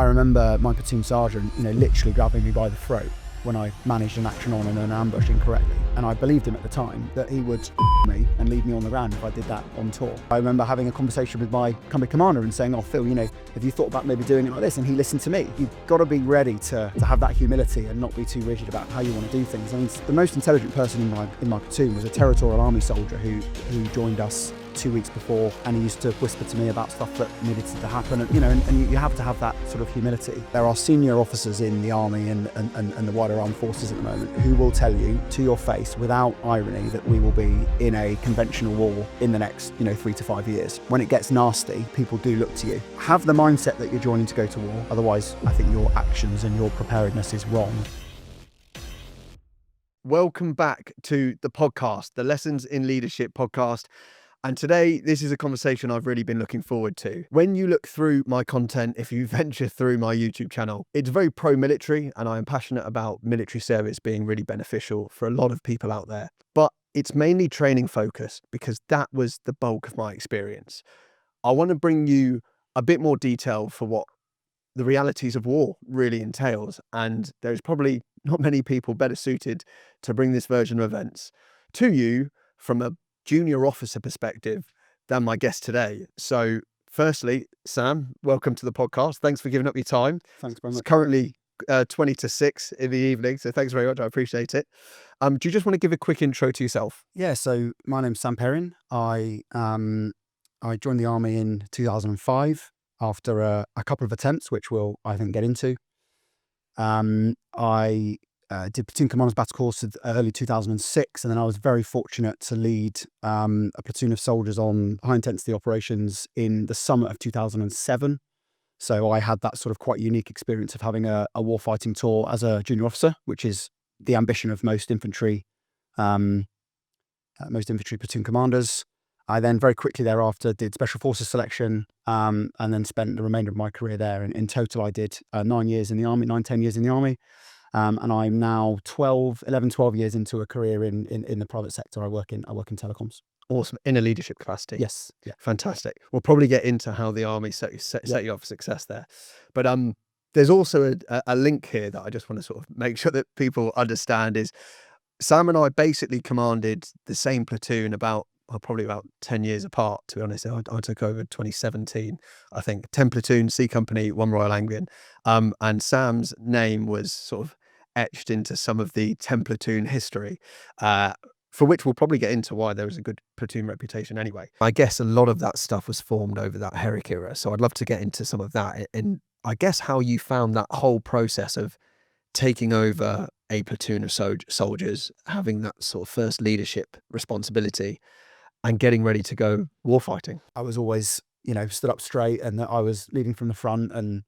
I remember my platoon sergeant, literally grabbing me by the throat when I managed an action on and an ambush incorrectly. And I believed him at the time that he would me and leave me on the ground if I did that on tour. I remember having a conversation with my company commander and saying, oh, Phil, have you thought about maybe doing it like this? And he listened to me. You've got to be ready to have that humility and not be too rigid about how you want to do things. I mean, the most intelligent person in my platoon was a territorial army soldier who joined us 2 weeks before, and he used to whisper to me about stuff that needed to happen, and you have to have that sort of humility. There are senior officers in the army and the wider armed forces at the moment who will tell you to your face without irony that we will be in a conventional war in the next 3 to 5 years. When it gets nasty, people do look to you. Have the mindset that you're joining to go to war, otherwise I think your actions and your preparedness is wrong. Welcome back to the podcast, the Lessons in Leadership podcast. And today, this is a conversation I've really been looking forward to. When you look through my content, if you venture through my YouTube channel, it's very pro-military, and I am passionate about military service being really beneficial for a lot of people out there. But it's mainly training focused because that was the bulk of my experience. I want to bring you a bit more detail for what the realities of war really entails. And there's probably not many people better suited to bring this version of events to you from a junior officer perspective than my guest today. So firstly, Sam, welcome to the podcast. Thanks for giving up your time. Thanks very much. It's currently 20 to 6 in the evening, so thanks very much. I appreciate it. Do you just want to give a quick intro to yourself? Yeah, so my name's Sam Perrin. I joined the Army in 2005 after a couple of attempts, which we'll, I think, get into. I did platoon commander's battle course in early 2006, and then I was very fortunate to lead a platoon of soldiers on high intensity operations in the summer of 2007. So I had that sort of quite unique experience of having a warfighting tour as a junior officer, which is the ambition of most infantry platoon commanders. I then very quickly thereafter did special forces selection, and then spent the remainder of my career there. And in total, I did 10 years in the Army. And I'm now 12 years into a career in the private sector. I work in telecoms. Awesome. In a leadership capacity. Yes. Yeah. Fantastic. We'll probably get into how the Army set you up for success there. But there's also a link here that I just want to sort of make sure that people understand is Sam and I basically commanded the same platoon probably about 10 years apart, to be honest. I took over 2017, I think. 10 platoon, C Company, 1 Royal Anglian. And Sam's name was sort of etched into some of the 10 platoon history, for which we'll probably get into why there was a good platoon reputation anyway. I guess a lot of that stuff was formed over that Herrick era, so I'd love to get into some of that, and I guess how you found that whole process of taking over a platoon of soldiers, having that sort of first leadership responsibility and getting ready to go warfighting. I was always, stood up straight, and that I was leading from the front, and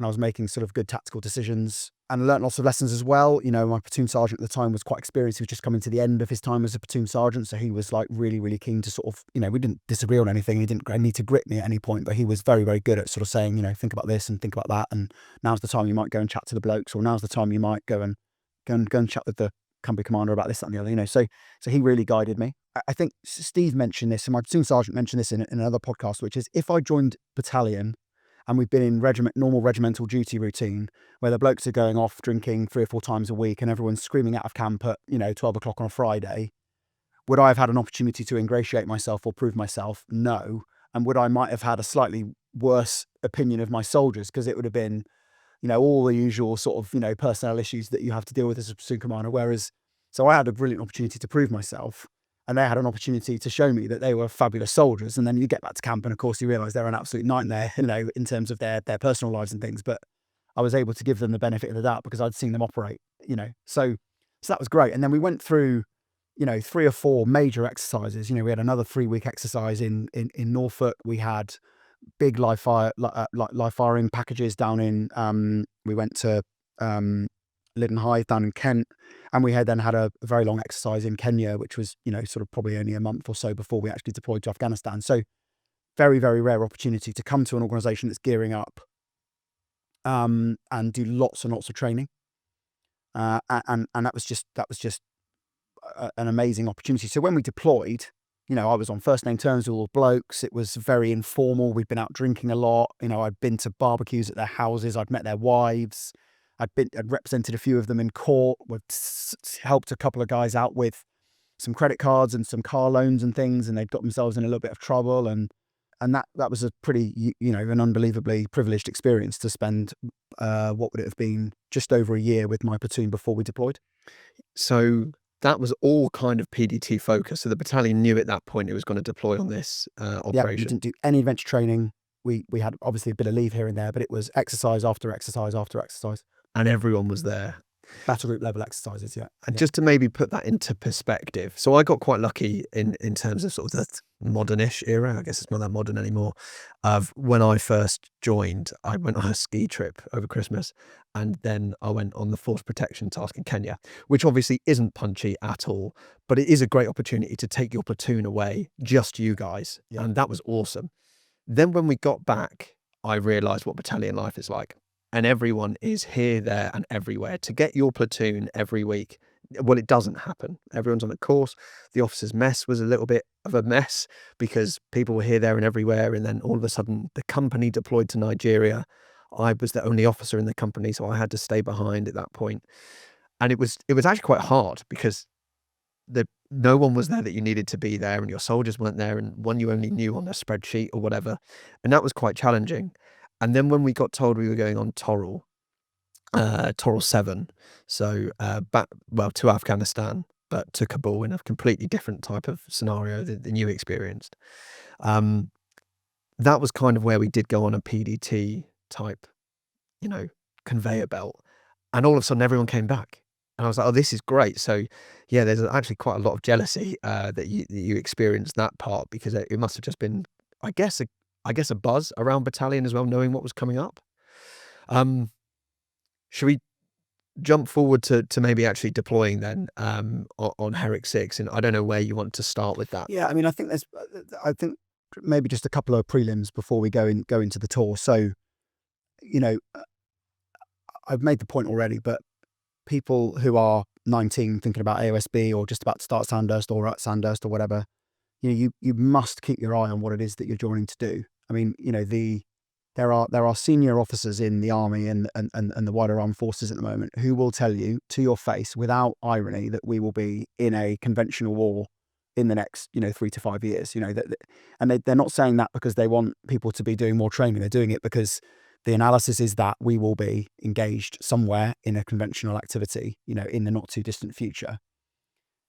I was making sort of good tactical decisions, and I learnt lots of lessons as well. My platoon sergeant at the time was quite experienced. He was just coming to the end of his time as a platoon sergeant. So he was like really, really keen to sort of, we didn't disagree on anything. He didn't need to grip me at any point, but he was very, very good at sort of saying, think about this and think about that. And now's the time you might go and chat to the blokes, or now's the time you might go and chat with the company commander about this, that, and the other, so he really guided me. I think Steve mentioned this, and my platoon sergeant mentioned this in another podcast, which is if I joined Battalion and we've been in normal regimental duty routine where the blokes are going off drinking 3 or 4 times a week and everyone's screaming out of camp at 12 o'clock on a Friday, would I have had an opportunity to ingratiate myself or prove myself? No. And would I might have had a slightly worse opinion of my soldiers, because it would have been all the usual sort of personnel issues that you have to deal with as a platoon commander. So I had a brilliant opportunity to prove myself, and they had an opportunity to show me that they were fabulous soldiers. And then you get back to camp, and of course you realise they're an absolute nightmare, in terms of their personal lives and things. But I was able to give them the benefit of the doubt because I'd seen them operate, So that was great. And then we went through, 3 or 4 major exercises. We had another 3-week exercise in Norfolk. We had big live firing packages down in. We went to Lyddon Hythe down in Kent, and we had a very long exercise in Kenya, which was sort of probably only a month or so before we actually deployed to Afghanistan. So very, very rare opportunity to come to an organisation that's gearing up, and do lots and lots of training, and that was just an amazing opportunity. So when we deployed, I was on first name terms with all the blokes. It was very informal. We'd been out drinking a lot. I'd been to barbecues at their houses. I'd met their wives. I'd represented a few of them in court. Helped a couple of guys out with some credit cards and some car loans and things, and they'd got themselves in a little bit of trouble. And that was a pretty, an unbelievably privileged experience to spend, what would it have been, just over a year with my platoon before we deployed. So that was all kind of PDT focused. So the battalion knew at that point it was going to deploy on this Yeah, we operation. didn't do any adventure training. We had obviously a bit of leave here and there, but it was exercise after exercise after exercise. And everyone was there. Battle group level exercises, yeah. And just to maybe put that into perspective, so I got quite lucky in terms of sort of the modernish era. I guess it's not that modern anymore. Of when I first joined, I went on a ski trip over Christmas, and then I went on the force protection task in Kenya, which obviously isn't punchy at all, but it is a great opportunity to take your platoon away, just you guys, Yeah. and that was awesome. Then when we got back, I realised what battalion life is like. And everyone is here, there, and everywhere. To get your platoon every week, well, it doesn't happen. Everyone's on a course. The officers' mess was a little bit of a mess because people were here, there, and everywhere. And then all of a sudden, the company deployed to Nigeria. I was the only officer in the company, so I had to stay behind at that point. And it was actually quite hard because no one was there that you needed to be there, and your soldiers weren't there, and one you only knew on a spreadsheet or whatever. And that was quite challenging. And then when we got told we were going on Toril 7, so back, well, to Afghanistan, but to Kabul in a completely different type of scenario than you experienced. That was kind of where we did go on a PDT type, conveyor belt. And all of a sudden everyone came back. And I was like, oh, this is great. So yeah, there's actually quite a lot of jealousy that you experienced that part, because it must have just been, I guess a buzz around battalion as well, knowing what was coming up. Should we jump forward to maybe actually deploying then on Herrick 6? And I don't know where you want to start with that. Yeah, I mean, I think maybe just a couple of prelims before we go into the tour. So, I've made the point already, but people who are 19 thinking about AOSB or just about to start Sandhurst or at Sandhurst or whatever, you must keep your eye on what it is that you're joining to do. I mean, there are senior officers in the army and the wider armed forces at the moment who will tell you to your face, without irony, that we will be in a conventional war in the next 3 to 5 years. And they're not saying that because they want people to be doing more training. They're doing it because the analysis is that we will be engaged somewhere in a conventional activity, in the not too distant future.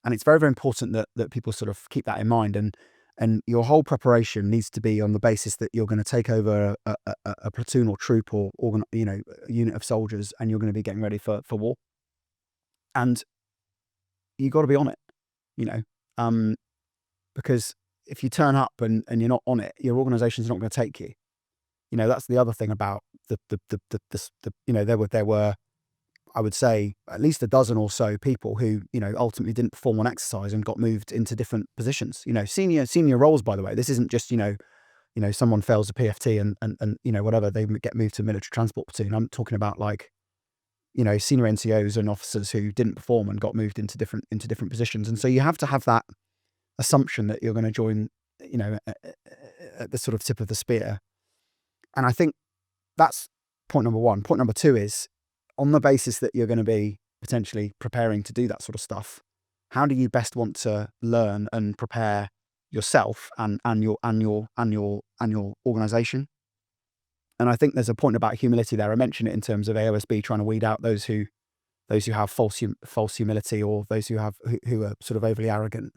And it's very, very important that people sort of keep that in mind. And your whole preparation needs to be on the basis that you're going to take over a platoon or troop or a unit of soldiers, and you're going to be getting ready for war. And you got to be on it, because if you turn up and you're not on it, your organization's not going to take you. That's the other thing about there were, I would say, at least a dozen or so people who, ultimately didn't perform on exercise and got moved into different positions. Senior roles, by the way. This isn't just, someone fails a PFT and whatever, they get moved to a military transport platoon. I'm talking about senior NCOs and officers who didn't perform and got moved into different positions. And so you have to have that assumption that you're going to join, at the sort of tip of the spear. And I think that's point number one. Point number two is, on the basis that you're going to be potentially preparing to do that sort of stuff, how do you best want to learn and prepare yourself and your organization? And I think there's a point about humility there. I mentioned it in terms of AOSB trying to weed out those who have false humility, or those who are sort of overly arrogant.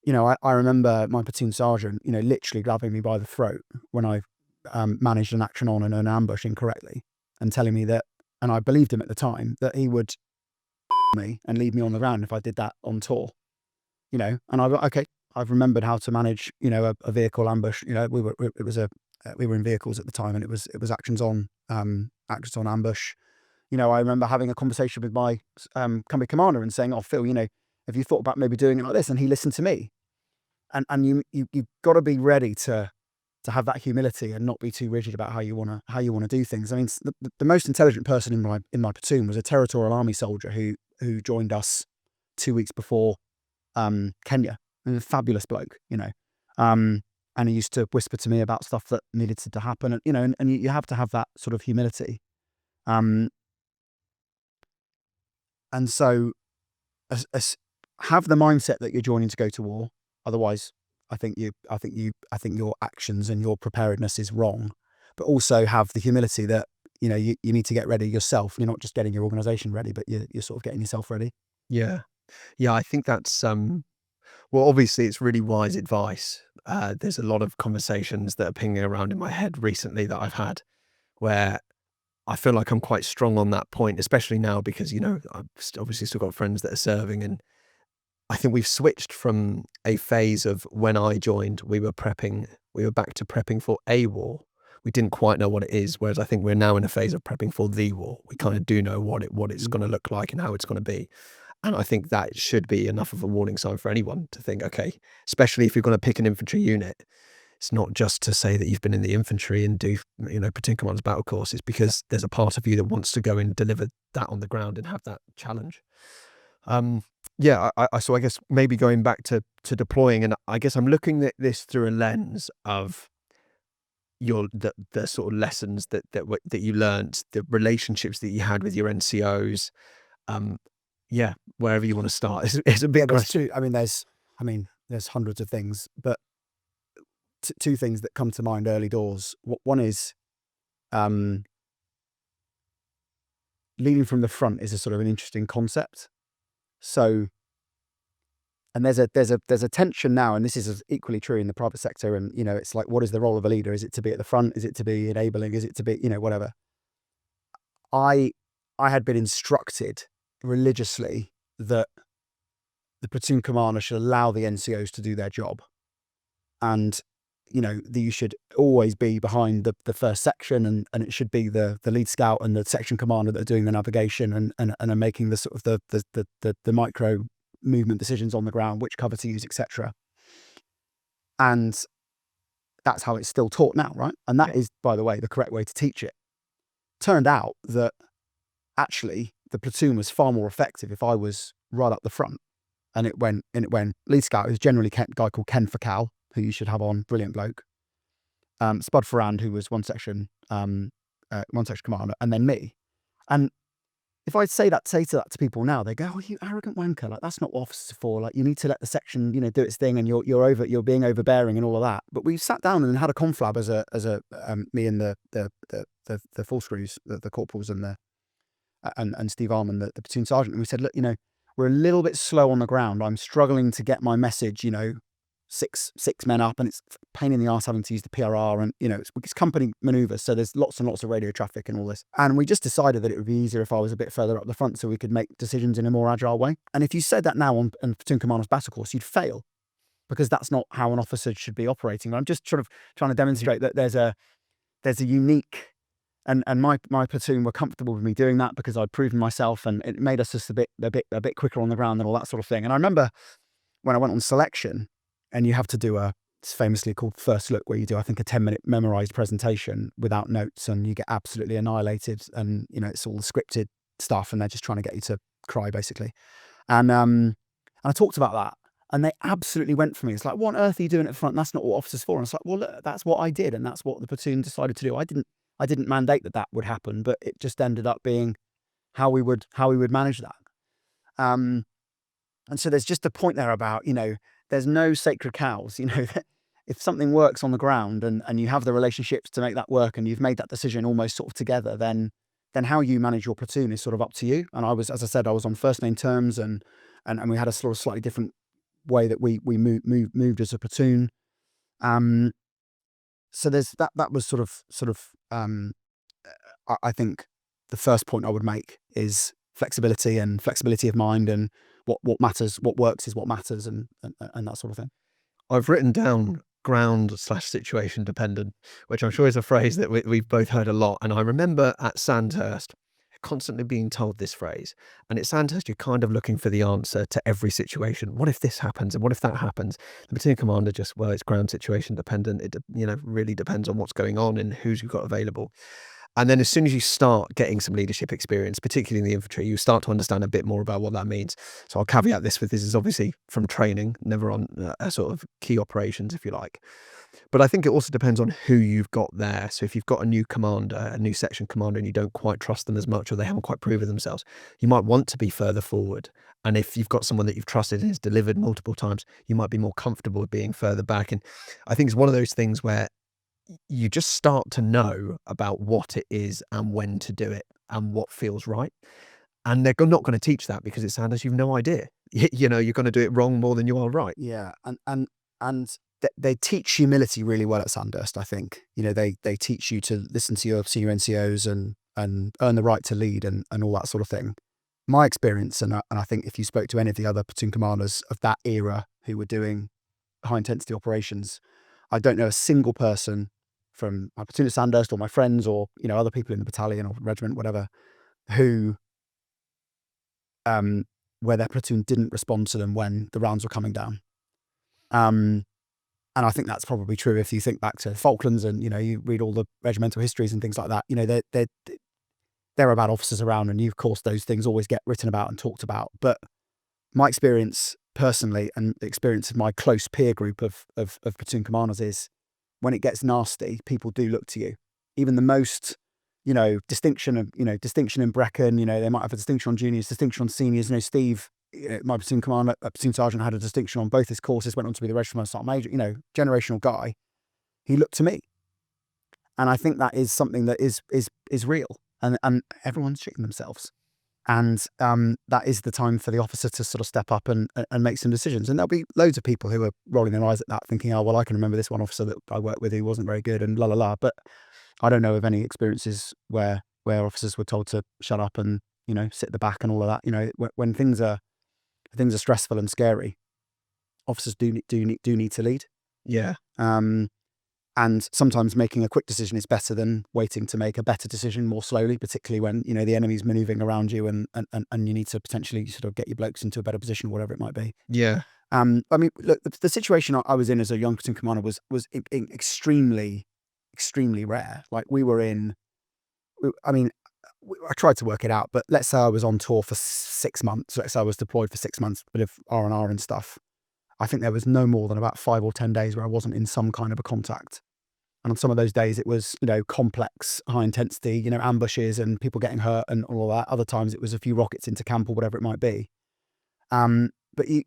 I remember my platoon sergeant, literally grabbing me by the throat when I managed an action on an ambush incorrectly, and telling me that, and I believed him at the time, that he would me and leave me on the ground if I did that on tour. And I've remembered how to manage, a vehicle ambush. We were in vehicles at the time, and it was actions on ambush. I remember having a conversation with my company commander and saying, "Oh, Phil, have you thought about maybe doing it like this?" And he listened to me. And you've got to be ready to have that humility and not be too rigid about how you want to do things. I mean, the most intelligent person in my platoon was a territorial army soldier who joined us 2 weeks before Kenya, He was a fabulous bloke, and he used to whisper to me about stuff that needed to happen, and you have to have that sort of humility. And so have the mindset that you're joining to go to war. Otherwise, I think your actions and your preparedness is wrong. But also have the humility that you need to get ready yourself. You're not just getting your organisation ready, but you're sort of getting yourself ready. Yeah. Yeah, I think that's well, obviously it's really wise advice. There's a lot of conversations that are pinging around in my head recently that I've had where I feel like I'm quite strong on that point, especially now because, I've obviously still got friends that are serving, and I think we've switched from a phase of when I joined, we were back to prepping for a war. We didn't quite know what it is, whereas I think we're now in a phase of prepping for the war. We kind of do know what it's going to look like and how it's going to be. And I think that should be enough of a warning sign for anyone to think, okay, especially if you're going to pick an infantry unit, it's not just to say that you've been in the infantry and do, platoon commander's battle courses, because there's a part of you that wants to go and deliver that on the ground and have that challenge. Yeah, so I guess maybe going back to deploying, and I guess I'm looking at this through a lens of the sort of lessons that you learned, the relationships that you had with your NCOs. Yeah, wherever you want to start. It's a big question. There's hundreds of things, but two things that come to mind early doors. One is leading from the front is a sort of an interesting concept. So, and there's a tension now, and this is equally true in the private sector. And it's like, what is the role of a leader? Is it to be at the front? Is it to be enabling? Is it to be whatever? I had been instructed religiously that the platoon commander should allow the NCOs to do their job, and that you should always be behind the first section, and it should be the lead scout and the section commander that are doing the navigation and are making the sort of the micro movement decisions on the ground, which cover to use, etc. And that's how it's still taught now, right? And that is, by the way, the correct way to teach it. Turned out that actually the platoon was far more effective if I was right up the front. And it went lead scout, who's generally a guy called Ken Facal, who you should have on, brilliant bloke. Spud Ferrand, who was one section commander, and then me. And if I say that to people now, they go, "Oh, you arrogant wanker! Like, that's not what officers are for. Like, you need to let the section, do its thing, and you're being overbearing and all of that." But we sat down and had a conflab as a me and the full screws, the corporals and Steve Arman, the platoon sergeant, and we said, "Look, we're a little bit slow on the ground. I'm struggling to get my message, six men up, and it's a pain in the arse having to use the PRR, and it's company maneuvers, so there's lots and lots of radio traffic and all this." And we just decided that it would be easier if I was a bit further up the front, so we could make decisions in a more agile way. And if you said that now on platoon commander's battle course, you'd fail, because that's not how an officer should be operating. I'm just sort of trying to demonstrate that there's a unique, and my platoon were comfortable with me doing that because I'd proven myself, and it made us just a bit quicker on the ground and all that sort of thing. And I remember when I went on selection, and you have to do it's famously called first look, where you do, I think, a 10-minute memorized presentation without notes, and you get absolutely annihilated, and it's all the scripted stuff, and they're just trying to get you to cry, basically. And I talked about that, and they absolutely went for me. It's like, "What on earth are you doing at the front? That's not what officers for." And it's like, well, look, that's what I did, and that's what the platoon decided to do. I didn't mandate that would happen, but it just ended up being how we would manage that. And so there's just a point there about, there's no sacred cows. If something works on the ground, and you have the relationships to make that work, and you've made that decision almost sort of together, then how you manage your platoon is sort of up to you. And as I said, I was on first name terms, and we had a sort of slightly different way that we moved as a platoon. So there's that was sort of I think the first point I would make is flexibility of mind, and what matters, what works is what matters, and that sort of thing. I've written down ground/situation dependent, which I'm sure is a phrase that we've both heard a lot. And I remember at Sandhurst constantly being told this phrase. And at Sandhurst, you're kind of looking for the answer to every situation. What if this happens? And what if that happens? The platoon commander it's ground situation dependent. It really depends on what's going on and who's you've got available. And then as soon as you start getting some leadership experience, particularly in the infantry, you start to understand a bit more about what that means. So I'll caveat this with, this is obviously from training, never on a sort of key operations, if you like. But I think it also depends on who you've got there. So if you've got a new commander, a new section commander, and you don't quite trust them as much, or they haven't quite proven themselves, you might want to be further forward. And if you've got someone that you've trusted and has delivered multiple times, you might be more comfortable with being further back. And I think it's one of those things where you just start to know about what it is and when to do it and what feels right. And they're not going to teach that, because it sounds you've no idea. You know, you're going to do it wrong more than you are right. Yeah, and they teach humility really well at Sandhurst. I think, you know, they teach you to listen to your senior NCOs and earn the right to lead and all that sort of thing. My experience, and I think if you spoke to any of the other platoon commanders of that era who were doing high intensity operations, I don't know a single person from my platoon at Sandhurst or my friends or, you know, other people in the battalion or regiment, whatever, who where their platoon didn't respond to them when the rounds were coming down. And I think that's probably true if you think back to Falklands and, you know, you read all the regimental histories and things like that. You know, there are bad officers around, and of course those things always get written about and talked about. But my experience personally, and the experience of my close peer group of platoon commanders, is when it gets nasty, people do look to you. Even the most, you know, distinction in Brecon, you know, they might have a distinction on juniors, distinction on seniors. You know, Steve, you know, my platoon commander, platoon sergeant, had a distinction on both his courses, went on to be the regiment sergeant major, you know, generational guy. He looked to me. And I think that is something that is real, and everyone's shitting themselves. And that is the time for the officer to sort of step up and make some decisions. And there'll be loads of people who are rolling their eyes at that, thinking, oh, well, I can remember this one officer that I worked with who wasn't very good and la la la. But I don't know of any experiences where officers were told to shut up and, you know, sit at the back and all of that. You know, when things are stressful and scary, officers do need to lead. Yeah. And sometimes making a quick decision is better than waiting to make a better decision more slowly, particularly when, you know, the enemy's maneuvering around you and you need to potentially sort of get your blokes into a better position, whatever it might be. Yeah. I mean, look, the situation I was in as a young platoon commander was extremely, extremely rare. Like I tried to work it out, but let's say I was on tour for 6 months. Let's say I was deployed for 6 months, bit of R&R and stuff. I think there was no more than about 5 or 10 days where I wasn't in some kind of a contact. And on some of those days, it was, you know, complex, high intensity, you know, ambushes and people getting hurt and all that. Other times it was a few rockets into camp or whatever it might be. But you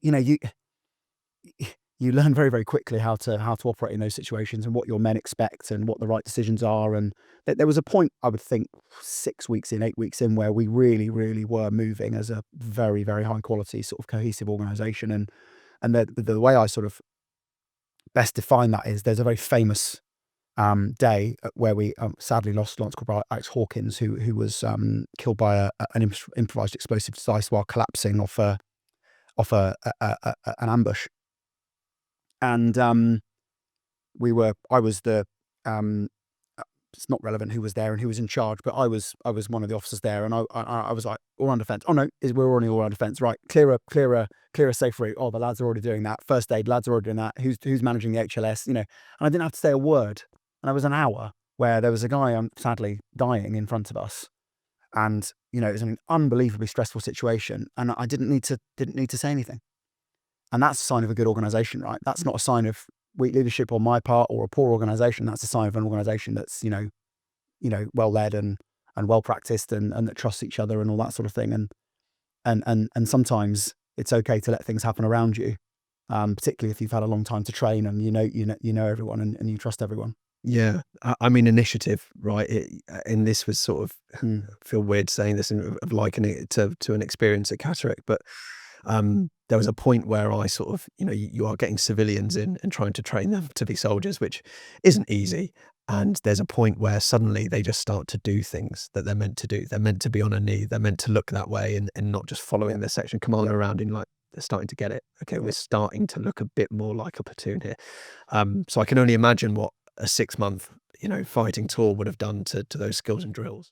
learn very, very quickly how to operate in those situations and what your men expect and what the right decisions are. And there was a point, I would think, 6 weeks in, 8 weeks in, where we really, really were moving as a very, very high quality sort of cohesive organisation. And the way I sort of best define that is, there's a very famous day where we sadly lost Lance Corporal Alex Hawkins, who was killed by an improvised explosive device while collapsing off an ambush. And I was the it's not relevant who was there and who was in charge, but I was one of the officers there, and I was like, all on defence. Oh no, we're already all on defence, right? Clear a safe route. Oh, the lads are already doing that. First aid, lads are already doing that. Who's managing the HLS? You know, and I didn't have to say a word. And there was an hour where there was a guy sadly dying in front of us, and, you know, it was an unbelievably stressful situation, and I didn't need to say anything. And that's a sign of a good organisation, right? That's not a sign of weak leadership on my part or a poor organisation. That's a sign of an organisation that's, you know, well led and well practiced and that trusts each other and all that sort of thing. And sometimes it's okay to let things happen around you, particularly if you've had a long time to train and you know everyone and you trust everyone. Yeah. I mean, initiative, right? And this was sort of, I feel weird saying this and of likening it to an experience at Catterick, but there was a point where I sort of, you know, you are getting civilians in and trying to train them to be soldiers, which isn't easy. And there's a point where suddenly they just start to do things that they're meant to do. They're meant to be on a knee. They're meant to look that way and not just following their section commander around in, like, they're starting to get it. Okay, we're starting to look a bit more like a platoon here. So I can only imagine what a 6-month, you know, fighting tour would have done to those skills and drills.